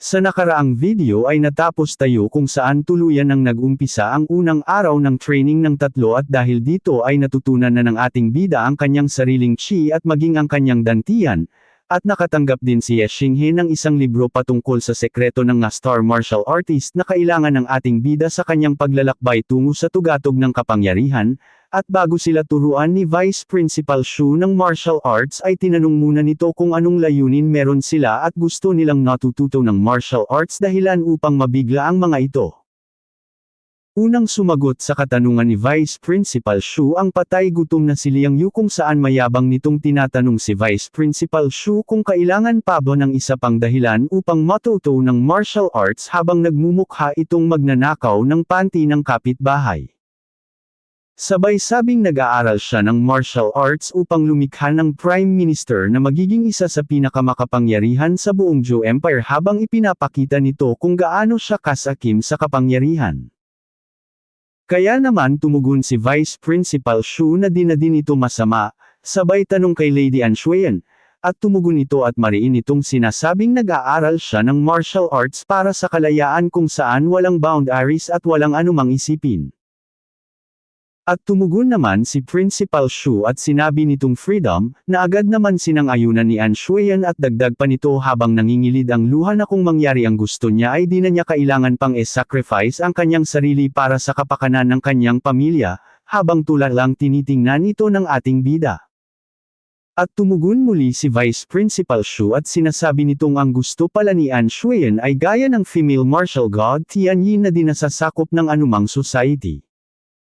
Sa nakaraang video ay natapos tayo kung saan tuluyan ang nag-umpisa ang unang araw ng training ng tatlo at dahil dito ay natutunan na ng ating bida ang kanyang sariling chi at maging ang kanyang dantian, at nakatanggap din si Ye Xinghe ng isang libro patungkol sa sekreto ng star martial artist na kailangan ng ating bida sa kanyang paglalakbay tungo sa tugatog ng kapangyarihan. At bago sila turuan ni Vice Principal Shu ng martial arts ay tinanong muna nito kung anong layunin meron sila at gusto nilang natututo ng martial arts dahilan upang mabigla ang mga ito. Unang sumagot sa katanungan ni Vice Principal Shu ang patay gutom na si Liang Yu kung saan mayabang nitong tinatanong si Vice Principal Shu kung kailangan pa ba ng isa pang dahilan upang matuto ng martial arts habang nagmumukha itong magnanakaw ng panty ng kapitbahay. Sabay sabing nag-aaral siya ng martial arts upang lumikha ng Prime Minister na magiging isa sa pinakamakapangyarihan sa buong Zhou Empire habang ipinapakita nito kung gaano siya kasakim sa kapangyarihan. Kaya naman tumugon si Vice Principal Shu na di na din ito masama, sabay tanong kay Lady An Shuyan, at tumugon ito at mariin itong sinasabing nag-aaral siya ng martial arts para sa kalayaan kung saan walang boundaries at walang anumang isipin. At tumugon naman si Principal Shu at sinabi nitong freedom, na agad naman sinang-ayunan ni An Shuyan at dagdag pa nito habang nangingilid ang luha na kung mangyari ang gusto niya ay di na niya kailangan pang sacrifice ang kanyang sarili para sa kapakanan ng kanyang pamilya, habang tulalang tinitingnan ito ng ating bida. At tumugon muli si Vice Principal Shu at sinasabi nitong ang gusto pala ni An Shuyan ay gaya ng female martial god Tianyin na di nasasakop ng anumang society.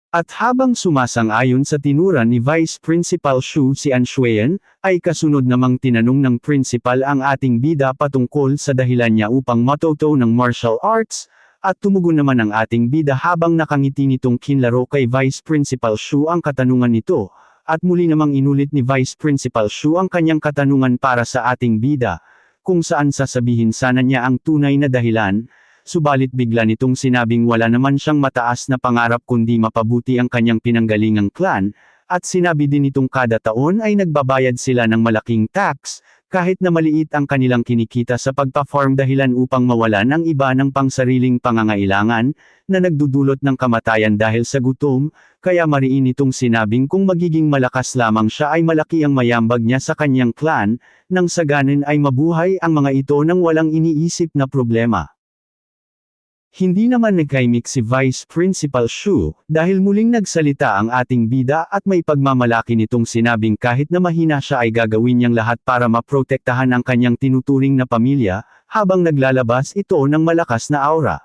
At habang sumasang-ayon sa tinuran ni Vice Principal Shu si An Shuyan, ay kasunod namang tinanong ng principal ang ating bida patungkol sa dahilan niya upang matuto ng martial arts, at tumugon naman ang ating bida habang nakangiti nitong kinlaro kay Vice Principal Shu ang katanungan nito, at muli namang inulit ni Vice Principal Shu ang kanyang katanungan para sa ating bida, kung saan sasabihin sana niya ang tunay na dahilan. Subalit bigla nitong sinabing wala naman siyang mataas na pangarap kundi mapabuti ang kanyang pinanggalingang clan, at sinabi din nitong kada taon ay nagbabayad sila ng malaking tax, kahit na maliit ang kanilang kinikita sa pagpa-farm dahilan upang mawalan ang iba ng pangsariling pangangailangan, na nagdudulot ng kamatayan dahil sa gutom, kaya mariin nitong sinabing kung magiging malakas lamang siya ay malaki ang mayambag niya sa kanyang clan, nang sa ganon ay mabuhay ang mga ito nang walang iniisip na problema. Hindi naman nagkaimik si Vice Principal Shu, dahil muling nagsalita ang ating bida at may pagmamalaki nitong sinabing kahit na mahina siya ay gagawin niyang lahat para maprotektahan ang kanyang tinuturing na pamilya, habang naglalabas ito ng malakas na aura.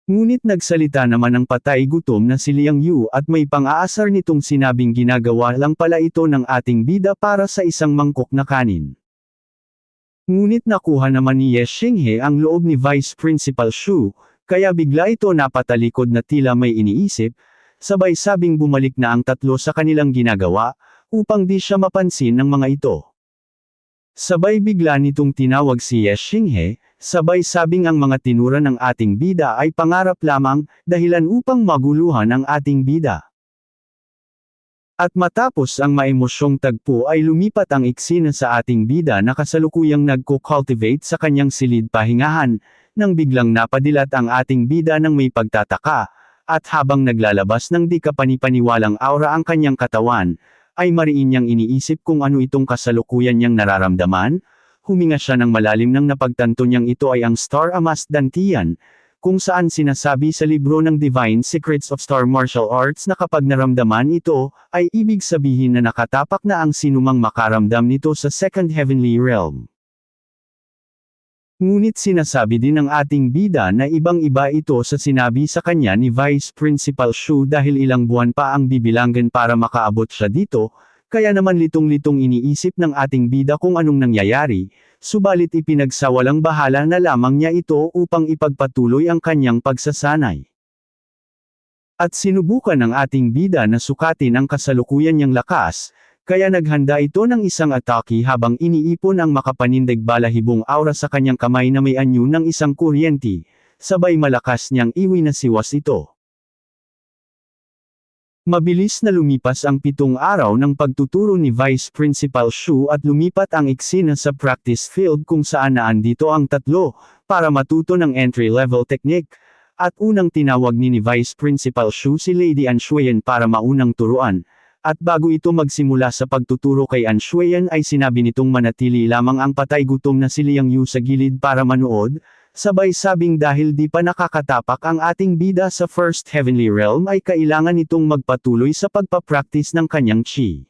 Ngunit nagsalita naman ang patay gutom na si Liang Yu at may pang-aasar nitong sinabing ginagawa lang pala ito ng ating bida para sa isang mangkok na kanin. Ngunit nakuha naman ni Ye Xinghe ang loob ni Vice Principal Shu, kaya bigla ito napatalikod na tila may iniisip, sabay sabing bumalik na ang tatlo sa kanilang ginagawa, upang di siya mapansin ng mga ito. Sabay bigla nitong tinawag si Ye Xinghe, sabay sabing ang mga tinura ng ating bida ay pangarap lamang, dahilan upang maguluhan ang ating bida. At matapos ang maemosyong tagpo ay lumipat ang eksena sa ating bida na kasalukuyang nagko-cultivate sa kanyang silid pahingahan, nang biglang napadilat ang ating bida ng may pagtataka, at habang naglalabas ng di kapanipaniwalang aura ang kanyang katawan, ay mariin niyang iniisip kung ano itong kasalukuyan niyang nararamdaman, huminga siya ng malalim nang napagtanto niyang ito ay ang Star Amass Dantian, kung saan sinasabi sa libro ng Divine Secrets of Star Martial Arts na kapag naramdaman ito, ay ibig sabihin na nakatapak na ang sinumang makaramdam nito sa Second Heavenly Realm. Ngunit sinasabi din ng ating bida na ibang-iba ito sa sinabi sa kanya ni Vice Principal Shu dahil ilang buwan pa ang bibilanggan para makaabot siya dito, kaya naman litong-litong iniisip ng ating bida kung anong nangyayari, subalit ipinagsawalang bahala na lamang niya ito upang ipagpatuloy ang kanyang pagsasanay. At sinubukan ng ating bida na sukatin ang kasalukuyan niyang lakas, kaya naghanda ito ng isang atake habang iniipon ang makapanindig balahibong aura sa kanyang kamay na may anyo ng isang kuryente, sabay malakas niyang iwinasiwas ito. Mabilis na lumipas ang 7 araw ng pagtuturo ni Vice Principal Shu at lumipat ang eksena sa practice field kung saan naandito ang tatlo, para matuto ng entry-level technique, at unang tinawag ni Vice Principal Shu si Lady Anshuyan para maunang turuan. At bago ito magsimula sa pagtuturo kay Anshuyan ay sinabi nitong manatili lamang ang patay gutom na si Liang Yu sa gilid para manood, sabay sabing dahil di pa nakakatapak ang ating bida sa First Heavenly Realm ay kailangan itong magpatuloy sa pagpapractice ng kanyang chi.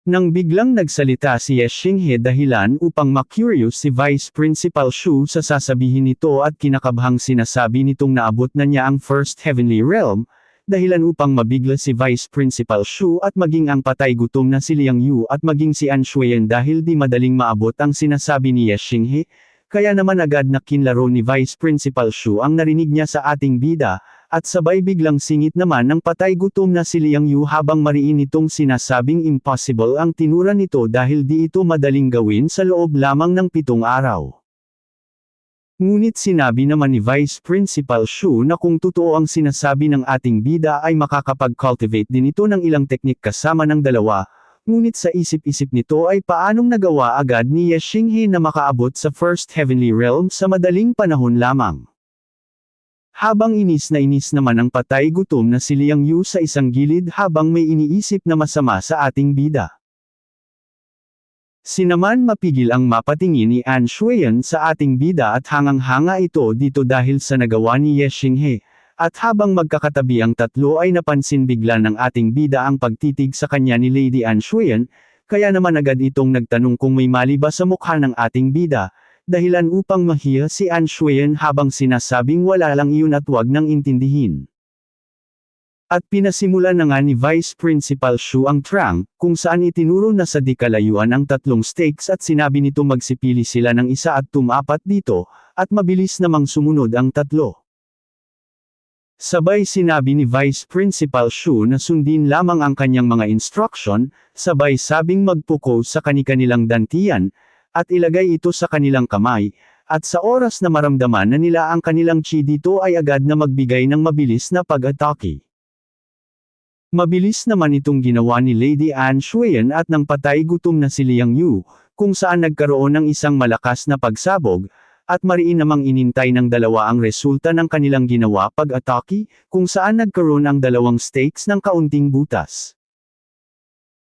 Nang biglang nagsalita si Ye Xinghe dahilan upang ma-curious si Vice Principal Shu sa sasabihin nito at kinakabahang sinasabi nitong naabot na niya ang First Heavenly Realm, dahilan upang mabigla si Vice Principal Shu at maging ang patay gutom na si Liang Yu at maging si Anshuyan dahil di madaling maabot ang sinasabi ni Ye Xinghe, kaya naman agad na kinlaro ni Vice Principal Shu ang narinig niya sa ating bida, at sabay biglang singit naman ng patay gutom na si Liang Yu habang mariin itong sinasabing impossible ang tinura nito dahil di ito madaling gawin sa loob lamang ng 7 araw. Ngunit sinabi naman ni Vice Principal Shu na kung totoo ang sinasabi ng ating bida ay makakapag-cultivate din ito ng ilang teknik kasama ng dalawa, ngunit sa isip-isip nito ay paanong nagawa agad ni Ye Xinghe na makaabot sa First Heavenly Realm sa madaling panahon lamang. Habang inis naman ang patay gutom na si Liang Yu sa isang gilid habang may iniisip na masama sa ating bida. Sinaman mapigil ang mapatingin ni Anshuyan sa ating bida at hangang-hanga ito dito dahil sa nagawa ni Ye Xinghe, at habang magkakatabi ang tatlo ay napansin bigla ng ating bida ang pagtitig sa kanya ni Lady Anshuyan, kaya naman agad itong nagtanong kung may mali ba sa mukha ng ating bida, dahilan upang mahiya si Anshuyan habang sinasabing wala lang iyon at wag nang intindihin. At pinasimulan na nga ni Vice Principal Shu ang trang, kung saan itinuro na sa di kalayuan ang 3 stakes at sinabi nito magsipili sila ng isa at tumapat dito, at mabilis namang sumunod ang 3. Sabay sinabi ni Vice Principal Shu na sundin lamang ang kanyang mga instruction, sabay sabing magpuko sa kani-kanilang dantian, at ilagay ito sa kanilang kamay, at sa oras na maramdaman na nila ang kanilang chi dito ay agad na magbigay ng mabilis na pag-atake. Mabilis naman itong ginawa ni Lady Anshuyan at nang patay gutom na si Liang Yu, kung saan nagkaroon ng isang malakas na pagsabog, at mariin namang inintay ng dalawa ang resulta ng kanilang ginawa pag-atake, kung saan nagkaroon ang 2 stakes ng kaunting butas.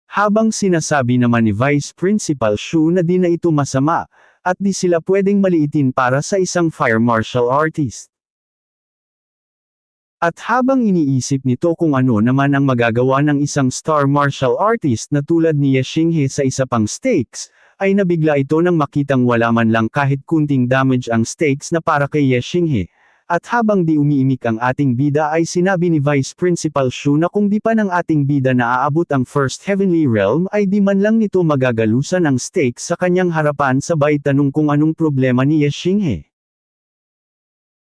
Habang sinasabi naman ni Vice Principal Shu na di na ito masama, at di sila pwedeng maliitin para sa isang fire martial artist. At habang iniisip nito kung ano naman ang magagawa ng isang star martial artist na tulad ni Ye Xinghe sa isa pang stakes, ay nabigla ito nang makitang wala man lang kahit kunting damage ang stakes na para kay Ye Xinghe. At habang di umiimik ang ating bida ay sinabi ni Vice Principal Shu na kung di pa ng ating bida na aabot ang First Heavenly Realm ay di man lang nito magagalusan ang stakes sa kanyang harapan sabay tanong kung anong problema ni Ye Xinghe.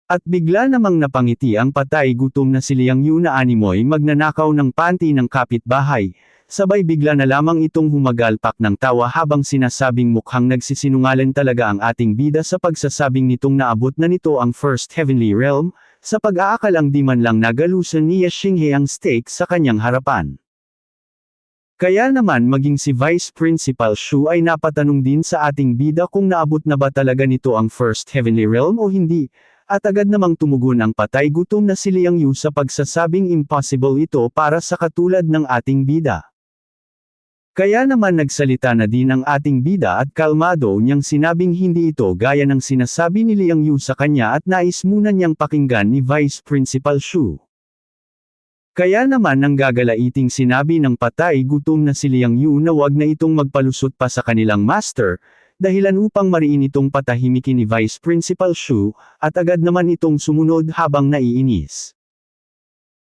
At bigla namang napangiti ang patay gutom na si Liang Yu na animoy magnanakaw ng panty ng kapitbahay, sabay bigla na lamang itong humagalpak ng tawa habang sinasabing mukhang nagsisinungaling talaga ang ating bida sa pagsasabing nitong naabot na nito ang First Heavenly Realm, sa pag-aakalang di man lang nagalusan ni Ye Xinghe ang stake sa kanyang harapan. Kaya naman maging si Vice Principal Shu ay napatanong din sa ating bida kung naabot na ba talaga nito ang First Heavenly Realm o hindi, at agad namang tumugon ang patay gutom na si Liang Yu sa pagsasabing impossible ito para sa katulad ng ating bida. Kaya naman nagsalita na din ang ating bida at kalmado niyang sinabing hindi ito gaya ng sinasabi ni Liang Yu sa kanya at nais muna niyang pakinggan ni Vice Principal Shu. Kaya naman nang gagalaiting sinabi ng patay gutom na si Liang Yu na wag na itong magpalusot pa sa kanilang master, dahilan upang mariin itong patahimikin ni Vice Principal Shu, at agad naman itong sumunod habang naiinis.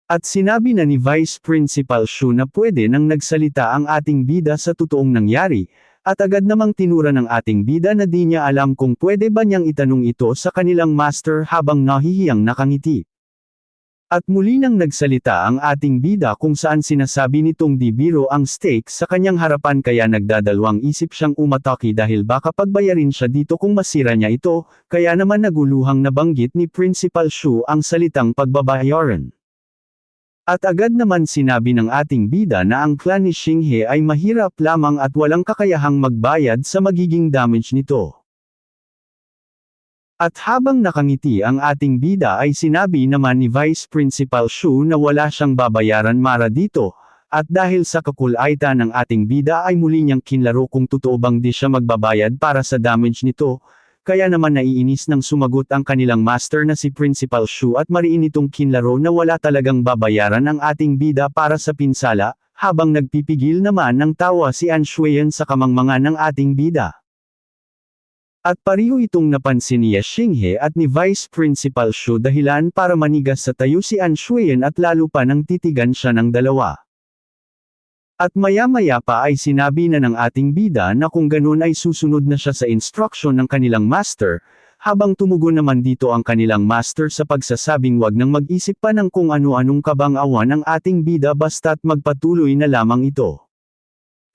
At sinabi na ni Vice Principal Shu na pwede nang nagsalita ang ating bida sa totoong nangyari, at agad namang tinura ng ating bida na di niya alam kung pwede ba niyang itanong ito sa kanilang master habang nahihiyang nakangiti. At muli nang nagsalita ang ating bida kung saan sinasabi nitong di biro ang stake sa kanyang harapan kaya nagdadalawang isip siyang umatake dahil baka pagbayarin siya dito kung masira niya ito, kaya naman naguluhang nabanggit ni Principal Shu ang salitang pagbabayaran. At agad naman sinabi ng ating bida na ang clan ni Xinghe ay mahirap lamang at walang kakayahang magbayad sa magiging damage nito. At habang nakangiti ang ating bida ay sinabi naman ni Vice Principal Shu na wala siyang babayaran Mara dito, at dahil sa kakulaitan ng ating bida ay muli niyang kinlaro kung totoo bang di siya magbabayad para sa damage nito, kaya naman naiinis nang sumagot ang kanilang master na si Principal Shu at mariin itong kinlaro na wala talagang babayaran ang ating bida para sa pinsala, habang nagpipigil naman ng tawa si An Shuyan sa kamangmangan ng ating bida. At pareho itong napansin ni Xinghe at ni Vice Principal Shu dahilan para manigas sa tayo si An Shuyan at lalo pa nang titigan siya ng dalawa. At maya-maya pa ay sinabi na ng ating bida na kung ganun ay susunod na siya sa instruction ng kanilang master, habang tumugon naman dito ang kanilang master sa pagsasabing wag nang mag-isip pa ng kung ano-anong kabang-awan ng ating bida basta't magpatuloy na lamang ito.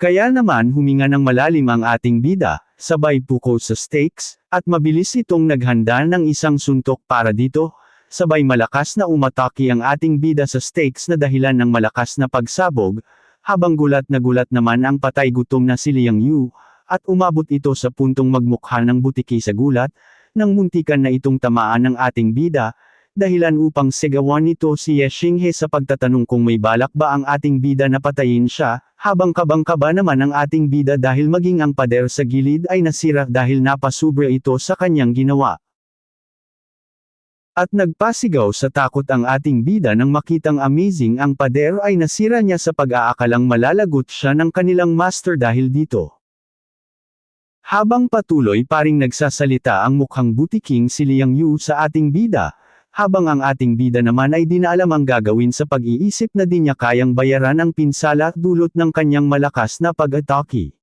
Kaya naman huminga ng malalim ang ating bida, sabay puko sa stakes, at mabilis itong naghanda ng isang suntok para dito, sabay malakas na umatake ang ating bida sa stakes na dahilan ng malakas na pagsabog, habang gulat naman ang patay gutom na si Liang Yu, at umabot ito sa puntong magmukha ng butiki sa gulat, nang muntikan na itong tamaan ng ating bida, dahilan upang sigawan nito si Xinghe sa pagtatanong kung may balak ba ang ating bida na patayin siya, habang kabang-kaba naman ang ating bida dahil maging ang pader sa gilid ay nasira dahil napasubra ito sa kanyang ginawa. At nagpasigaw sa takot ang ating bida nang makitang amazing ang pader ay nasira niya sa pag-aakalang malalagot siya ng kanilang master dahil dito. Habang patuloy paring nagsasalita ang mukhang butiking si Liang Yu sa ating bida, habang ang ating bida naman ay di na alam ang gagawin sa pag-iisip na di niya kayang bayaran ang pinsala dulot ng kanyang malakas na pag-atake.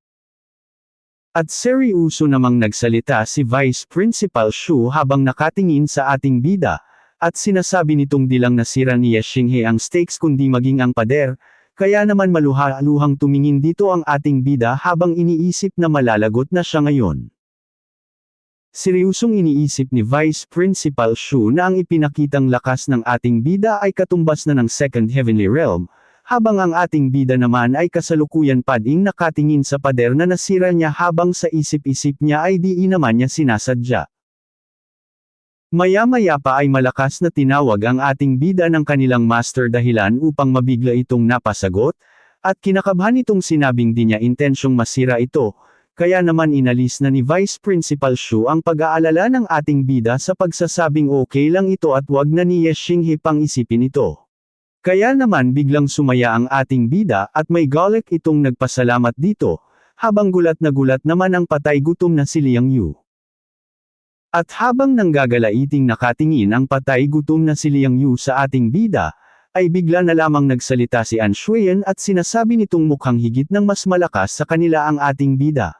At seryoso namang nagsalita si Vice Principal Shu habang nakatingin sa ating bida, at sinasabi nitong di lang nasira ni Xinghe ang stakes kundi maging ang pader, kaya naman maluha-luhang tumingin dito ang ating bida habang iniisip na malalagot na siya ngayon. Seryosong iniisip ni Vice Principal Shu na ang ipinakitang lakas ng ating bida ay katumbas na ng Second Heavenly Realm, habang ang ating bida naman ay kasalukuyan pading nakatingin sa pader na nasira niya habang sa isip-isip niya ay di naman niya sinasadya. Maya-maya pa ay malakas na tinawag ang ating bida ng kanilang master dahilan upang mabigla itong napasagot, at kinakabahan itong sinabing di niya intensyong masira ito, kaya naman inalis na ni Vice Principal Shu ang pag-aalala ng ating bida sa pagsasabing okay lang ito at wag na ni Xinghe pang isipin ito. Kaya naman biglang sumaya ang ating bida at may galit itong nagpasalamat dito, habang gulat naman ang patay gutom na si Liang Yu. At habang nanggagalaiting nakatingin ang patay gutom na si Liang Yu sa ating bida, ay bigla na lamang nagsalita si An Shuyan at sinasabi nitong mukhang higit ng mas malakas sa kanila ang ating bida.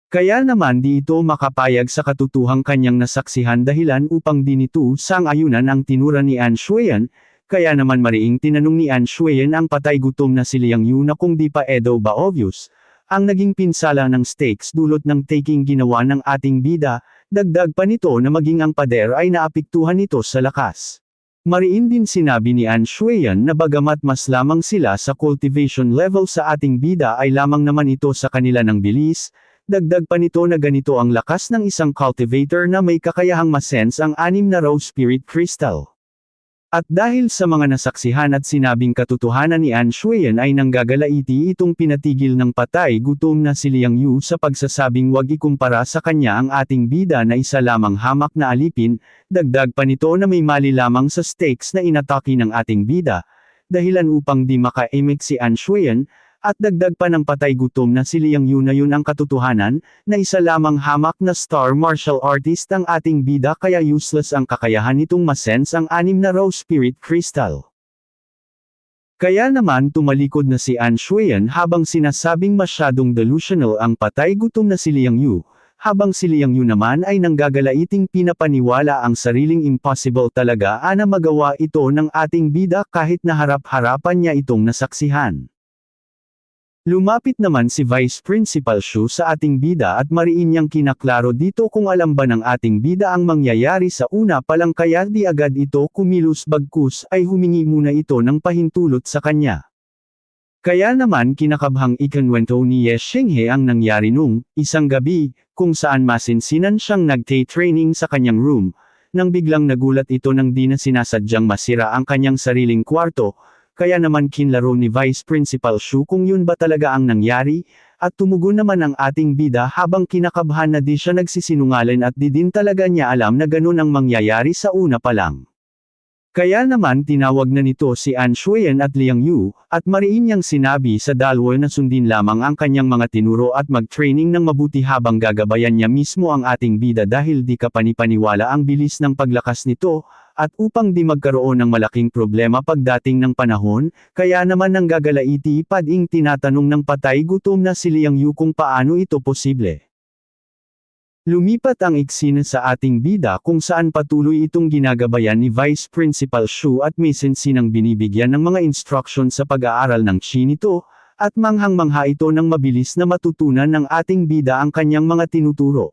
Kaya naman di ito makapayag sa katutuhang kanyang nasaksihan dahilan upang di nito sang-ayunan ang tinura ni An Shuyan, kaya naman mariing tinanong ni An Shuyan ang patay gutom na si Liang Yu na kung di pa daw ba obvious, ang naging pinsala ng stakes dulot ng taking ginawa ng ating bida, dagdag pa nito na maging ang pader ay naapektuhan nito sa lakas. Mariin din sinabi ni An Shuyan na bagamat mas lamang sila sa cultivation level sa ating bida ay lamang naman ito sa kanila ng bilis, dagdag pa nito na ganito ang lakas ng isang cultivator na may kakayahang masense ang 6 na raw spirit crystal. At dahil sa mga nasaksihan at sinabing katotohanan ni An Shuyan ay nanggagalaiti itong pinatigil ng patay gutom na si Liang Yu sa pagsasabing wag ikumpara sa kanya ang ating bida na isa lamang hamak na alipin, dagdag pa nito na may mali lamang sa stakes na inatake ng ating bida, dahilan upang di maka-emik si An Shuyan, at dagdag pa ng patay gutom na si Liang Yu na yun ang katotohanan, na isa lamang hamak na star martial artist ang ating bida kaya useless ang kakayahan nitong masense ang 6 na raw spirit crystal. Kaya naman tumalikod na si An Shuyan habang sinasabing masyadong delusional ang patay gutom na si Liang Yu, habang si Liang Yu naman ay nanggagalaiting pinapaniwala ang sariling impossible talaga na magawa ito ng ating bida kahit na harap-harapan niya itong nasaksihan. Lumapit naman si Vice Principal Shu sa ating bida at mariin niyang kinaklaro dito kung alam ba ng ating bida ang mangyayari sa una palang kaya di agad ito kumilos bagkus ay humingi muna ito ng pahintulot sa kanya. Kaya naman kinakabhang ikinwento ni Ye Xinghe ang nangyari nung isang gabi, kung saan masinsinan siyang nagte-training sa kanyang room, nang biglang nagulat ito nang di na sinasadyang masira ang kanyang sariling kwarto, kaya naman kinlaro ni Vice Principal Shu kung yun ba talaga ang nangyari, at tumugon naman ang ating bida habang kinakabhan na di siya nagsisinungaling at di din talaga niya alam na ganun ang mangyayari sa una pa lang. Kaya naman tinawag na nito si An Shuyan at Liang Yu, at mariin niyang sinabi sa dalawa na sundin lamang ang kanyang mga tinuro at mag-training ng mabuti habang gagabayan niya mismo ang ating bida dahil di kapanipaniwala ang bilis ng paglakas nito, at upang di magkaroon ng malaking problema pagdating ng panahon, kaya naman nang gagalaiti pading tinatanong ng patay gutom na si Liang Yu kung paano ito posible. Lumipat ang eksena sa ating bida kung saan patuloy itong ginagabayan ni Vice Principal Shu at may sensinang binibigyan ng mga instruction sa pag-aaral ng chi nito, at manghang-mangha ito nang mabilis na matutunan ng ating bida ang kanyang mga tinuturo.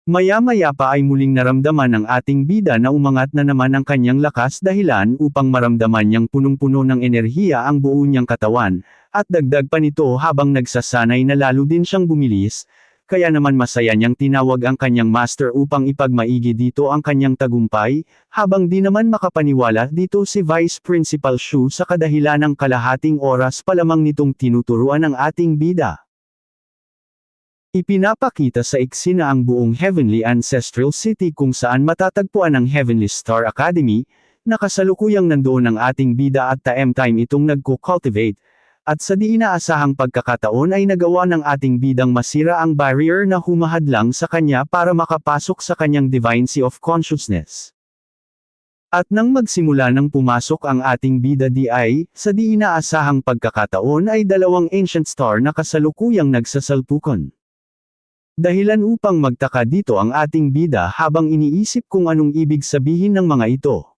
Maya-maya pa ay muling naramdaman ng ating bida na umangat na naman ang kanyang lakas dahilan upang maramdaman niyang punong-puno ng enerhiya ang buo niyang katawan, at dagdag pa nito habang nagsasanay na lalo din siyang bumilis. Kaya naman masaya niyang tinawag ang kanyang master upang ipagmaigi dito ang kanyang tagumpay, habang di naman makapaniwala dito si Vice Principal Shu sa kadahilan ng kalahating oras pa lamang nitong tinuturuan ng ating bida. Ipinapakita sa eksena ang buong Heavenly Ancestral City kung saan matatagpuan ang Heavenly Star Academy, na kasalukuyang nandoon ang ating bida at time itong nagko-cultivate. At sa di inaasahang pagkakataon ay nagawa ng ating bidang masira ang barrier na humahadlang sa kanya para makapasok sa kanyang Divine Sea of Consciousness. At nang magsimula ng pumasok ang ating bida sa di inaasahang pagkakataon ay dalawang ancient star na kasalukuyang nagsasalpukan. Dahilan upang magtaka dito ang ating bida habang iniisip kung anong ibig sabihin ng mga ito.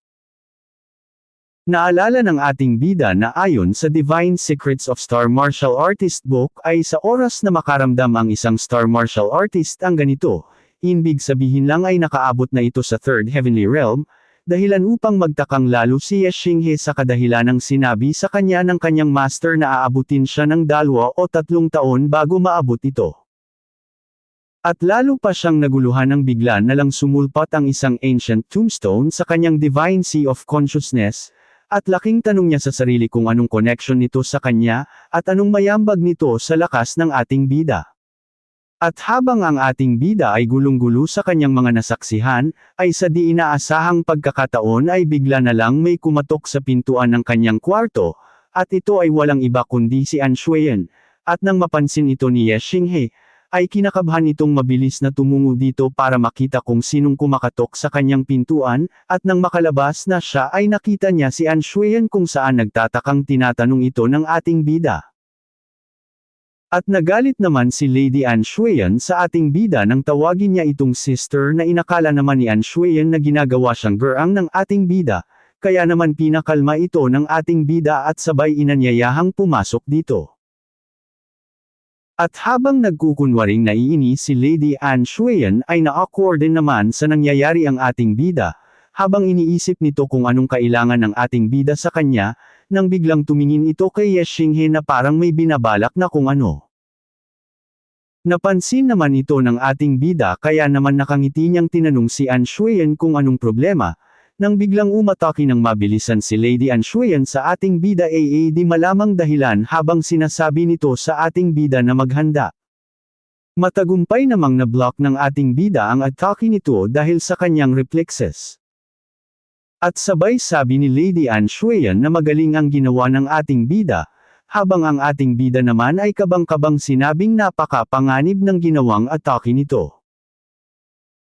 Naalala ng ating bida na ayon sa Divine Secrets of Star Martial Artist Book ay sa oras na makaramdam ang isang Star Martial Artist ang ganito, ibig sabihin lang ay nakaabot na ito sa Third Heavenly Realm, dahilan upang magtakang lalo si Ye Xinghe sa kadahilanang sinabi sa kanya ng kanyang master na aabutin siya ng 2 o 3 taon bago maabot ito. At lalo pa siyang naguluhan nang bigla na lang sumulpat ang isang ancient tombstone sa kanyang Divine Sea of Consciousness, at laking tanong niya sa sarili kung anong connection nito sa kanya, at anong mayambag nito sa lakas ng ating bida. At habang ang ating bida ay gulong-gulo sa kanyang mga nasaksihan, ay sa di inaasahang pagkakataon ay bigla na lang may kumatok sa pintuan ng kanyang kwarto, at ito ay walang iba kundi si An Shuyan, at nang mapansin ito ni Ye Xinghe, ay kinakabhan itong mabilis na tumungo dito para makita kung sinong kumakatok sa kanyang pintuan, at nang makalabas na siya ay nakita niya si An Shuyan kung saan nagtatakang tinatanong ito ng ating bida. At nagalit naman si Lady An Shuyan sa ating bida nang tawagin niya itong sister na inakala naman ni An Shuyan na ginagawa siyang gurang ng ating bida, kaya naman pinakalma ito ng ating bida at sabay inanyayahang pumasok dito. At habang nagkukunwaring naiinis si Lady An Shuyan ay na-awkward din naman sa nangyayari ang ating bida, habang iniisip nito kung anong kailangan ng ating bida sa kanya, nang biglang tumingin ito kay Ye Xinghe na parang may binabalak na kung ano. Napansin naman ito ng ating bida kaya naman nakangiti niyang tinanong si An Shuyan kung anong problema, nang biglang umatake ng mabilisan si Lady An Shuyan sa ating bida di malamang dahilan habang sinasabi nito sa ating bida na maghanda. Matagumpay namang na-block ng ating bida ang atake nito dahil sa kanyang reflexes. At sabay sabi ni Lady An Shuyan na magaling ang ginawa ng ating bida, habang ang ating bida naman ay kabang-kabang sinabing napaka-panganib ng ginawang atake nito.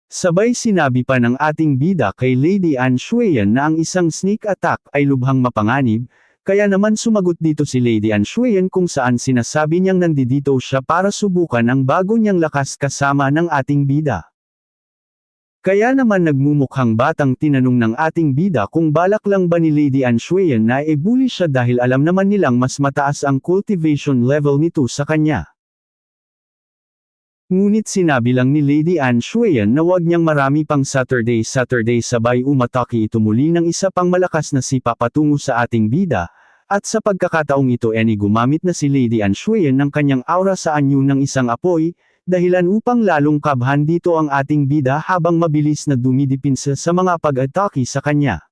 Sabay sinabi pa ng ating bida kay Lady An Shuyan na ang isang sneak attack ay lubhang mapanganib, kaya naman sumagot dito si Lady An Shuyan kung saan sinasabi niyang nandito siya para subukan ang bago niyang lakas kasama ng ating bida. Kaya naman nagmumukhang batang tinanong ng ating bida kung balak lang ba ni Lady An Shuyan na i-bully siya dahil alam naman nilang mas mataas ang cultivation level nito sa kanya. Ngunit sinabi lang ni Lady An Shuyan na wag niyang marami pang Saturday sabay umatake ito muli ng isa pang malakas na sipa patungo sa ating bida, At sa pagkakataong ito gumamit na si Lady Anne Shuyen ng kanyang aura sa anyo ng isang apoy, dahilan upang lalong kabhan dito ang ating bida habang mabilis na dumidipinsa sa mga pag-atake sa kanya.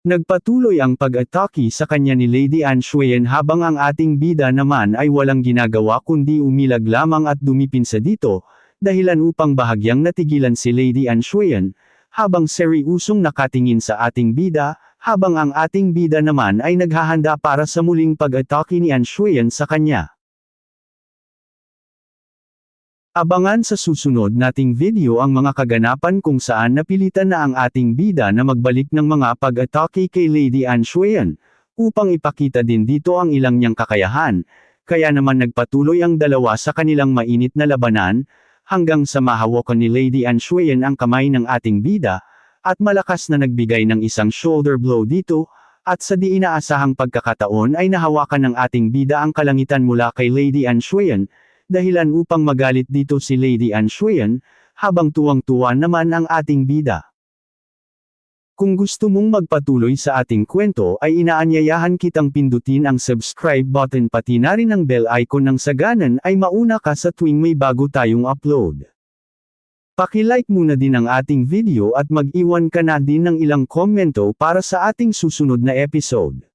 Nagpatuloy ang pag-atake sa kanya ni Lady Anne Shuyen habang ang ating bida naman ay walang ginagawa kundi umilag lamang at dumipinsa dito, dahilan upang bahagyang natigilan si Lady Anne Shuyen, habang seryosong nakatingin sa ating bida, habang ang ating bida naman ay naghahanda para sa muling pag-atake ni Anne Shuyen sa kanya. Abangan sa susunod nating video ang mga kaganapan kung saan napilitan na ang ating bida na magbalik ng mga pag-atake kay Lady Anne Shuyen, upang ipakita din dito ang ilang niyang kakayahan, kaya naman nagpatuloy ang dalawa sa kanilang mainit na labanan, hanggang sa mahawakan ni Lady Anne Shuyen ang kamay ng ating bida, at malakas na nagbigay ng isang shoulder blow dito, at sa di inaasahang pagkakataon ay nahawakan ng ating bida ang kalangitan mula kay Lady Anne Shuyen, dahilan upang magalit dito si Lady Anne Shuyen, habang tuwang-tuwa naman ang ating bida. Kung gusto mong magpatuloy sa ating kwento ay inaanyayahan kitang pindutin ang subscribe button pati na rin ang bell icon nang sa ganan ay mauna ka sa tuwing may bago tayong upload. Paki-like muna din ang ating video at mag-iwan ka na din ng ilang komento para sa ating susunod na episode.